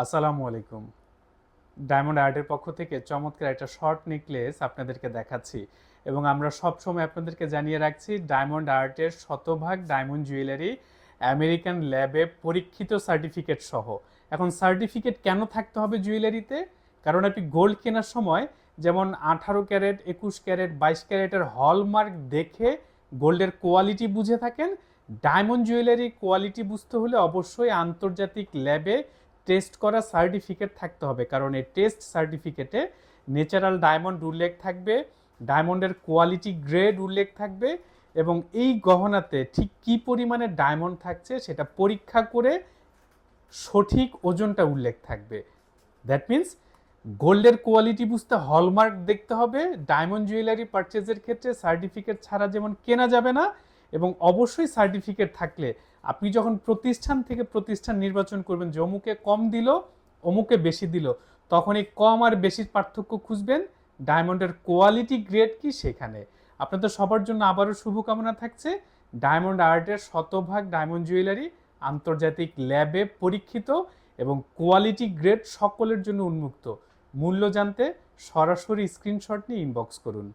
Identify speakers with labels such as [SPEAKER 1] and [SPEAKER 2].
[SPEAKER 1] আসসালামু আলাইকুম। ডায়মন্ড আর্টের পক্ষ থেকে চমৎকার একটা শর্ট নেকলেস আপনাদেরকে দেখাচ্ছি এবং আমরা সবসময় আপনাদেরকে জানিয়ে রাখছি ডায়মন্ড আর্টের শতভাগ ডায়মন্ড জুয়েলারি আমেরিকান ল্যাবে পরীক্ষিত সার্টিফিকেট সহ। এখন সার্টিফিকেট কেন থাকতে হবে জুয়েলারিতে? কারণ আপনি গোল্ড কেনার সময় যেমন 18 ক্যারেট, 21 ক্যারেট, 22 ক্যারেটের হলমার্ক দেখে গোল্ডের কোয়ালিটি বুঝে থাকেন। ডায়মন্ড জুয়েলারি কোয়ালিটি বুঝতে হলে অবশ্যই আন্তর্জাতিক ল্যাবে টেস্ট করা সার্টিফিকেট থাকতে হবে, কারণ এই টেস্ট সার্টিফিকেটে ন্যাচারাল ডায়মন্ড উল্লেখ থাকবে, ডায়মন্ডের কোয়ালিটি গ্রেড উল্লেখ থাকবে এবং এই গহনাতে ঠিক কী পরিমাণে ডায়মন্ড থাকছে সেটা পরীক্ষা করে সঠিক ওজনটা উল্লেখ থাকবে। দ্যাট মিন্স গোল্ডের কোয়ালিটি বুঝতে হলমার্ক দেখতে হবে। ডায়মন্ড জুয়েলারি পারচেজের ক্ষেত্রে সার্টিফিকেট ছাড়া যেমন কেনা যাবে না, এবং অবশ্যই সার্টিফিকেট থাকলে আপনি যখন প্রতিষ্ঠান থেকে প্রতিষ্ঠান নির্বাচন করবেন যে অমুকে কম দিল অমুকে বেশি দিল, তখন এই কম আর বেশির পার্থক্য খুঁজবেন ডায়মন্ডের কোয়ালিটি গ্রেড কি সেখানে। আপনাদের সবার জন্য আবারও শুভকামনা থাকছে। ডায়মন্ড আর্টের শতভাগ ডায়মন্ড জুয়েলারি আন্তর্জাতিক ল্যাবে পরীক্ষিত এবং কোয়ালিটি গ্রেড সকলের জন্য উন্মুক্ত। মূল্য জানতে সরাসরি স্ক্রিনশট নিয়ে ইনবক্স করুন।